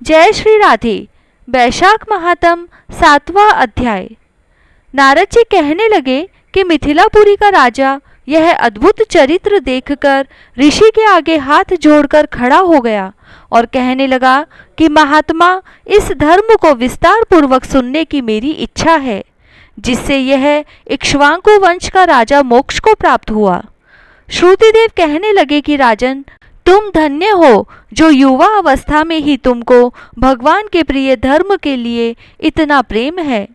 जय श्री राधे। वैशाख महात्म 7वां अध्याय। नारद जी कहने लगे कि मिथिलापुरी का राजा यह अद्भुत चरित्र देखकर ऋषि के आगे हाथ जोड़कर खड़ा हो गया और कहने लगा कि महात्मा, इस धर्म को विस्तार पूर्वक सुनने की मेरी इच्छा है, जिससे यह इक्ष्वाकु वंश का राजा मोक्ष को प्राप्त हुआ। श्रुतिदेव कहने लगे कि राजन, तुम धन्य हो जो युवा अवस्था में ही तुमको भगवान के प्रिय धर्म के लिए इतना प्रेम है।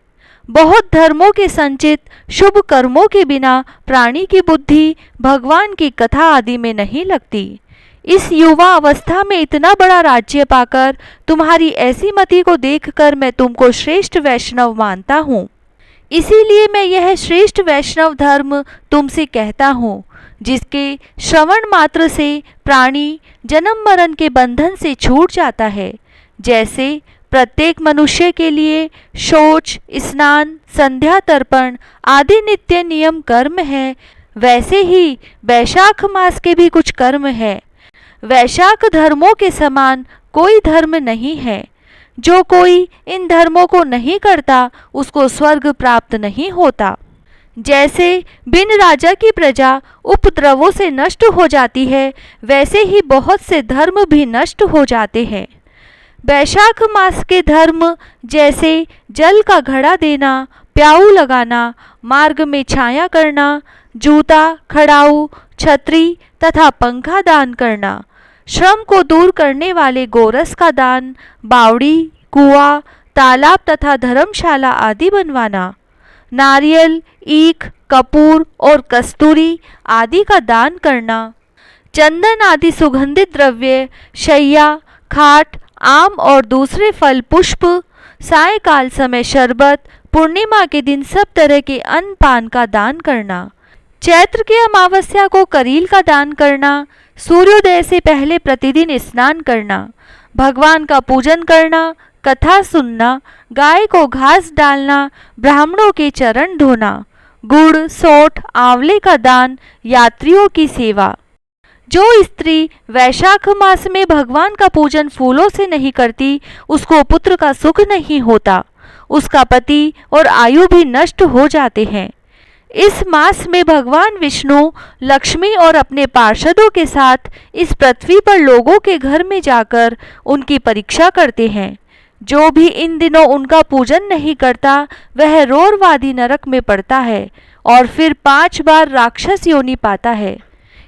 बहुत धर्मों के संचित शुभ कर्मों के बिना प्राणी की बुद्धि भगवान की कथा आदि में नहीं लगती। इस युवा अवस्था में इतना बड़ा राज्य पाकर तुम्हारी ऐसी मति को देखकर मैं तुमको श्रेष्ठ वैष्णव मानता हूँ। इसीलिए मैं यह श्रेष्ठ वैष्णव धर्म तुमसे कहता हूँ, जिसके श्रवण मात्र से प्राणी जन्म मरण के बंधन से छूट जाता है। जैसे प्रत्येक मनुष्य के लिए शौच, स्नान, संध्या तर्पण आदि नित्य नियम कर्म है, वैसे ही वैशाख मास के भी कुछ कर्म है। वैशाख धर्मों के समान कोई धर्म नहीं है। जो कोई इन धर्मों को नहीं करता उसको स्वर्ग प्राप्त नहीं होता। जैसे बिन राजा की प्रजा उपद्रवों से नष्ट हो जाती है, वैसे ही बहुत से धर्म भी नष्ट हो जाते हैं। वैशाख मास के धर्म जैसे जल का घड़ा देना, प्याऊ लगाना, मार्ग में छाया करना, जूता, खड़ाऊ, छतरी तथा पंखा दान करना, श्रम को दूर करने वाले गोरस का दान, बावड़ी, कुआं, तालाब तथा धर्मशाला आदि बनवाना, नारियल, ईख, कपूर और कस्तूरी आदि का दान करना, चंदन आदि सुगंधित द्रव्य, शैया, खाट, आम और दूसरे फल पुष्प, सायकाल समय शरबत, पूर्णिमा के दिन सब तरह के अन्न पान का दान करना, चैत्र के अमावस्या को करील का दान करना, सूर्योदय से पहले प्रतिदिन स्नान करना, भगवान का पूजन करना, कथा सुनना, गाय को घास डालना, ब्राह्मणों के चरण धोना, गुड़, सोंठ, आंवले का दान, यात्रियों की सेवा। जो स्त्री वैशाख मास में भगवान का पूजन फूलों से नहीं करती, उसको पुत्र का सुख नहीं होता, उसका पति और आयु भी नष्ट हो जाते हैं। इस मास में भगवान विष्णु, लक्ष्मी और अपने पार्षदों के साथ इस पृथ्वी पर लोगों के घर में जाकर उनकी परीक्षा करते हैं। जो भी इन दिनों उनका पूजन नहीं करता, वह रोरवादी नरक में पड़ता है और फिर 5 बार राक्षस योनि पाता है।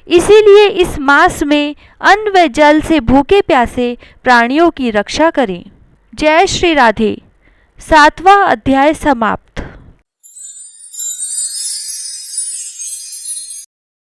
इसीलिए इस मास में अन्न व जल से भूखे प्यासे प्राणियों की रक्षा करें। जय श्री राधे। 7वां अध्याय समाप्त।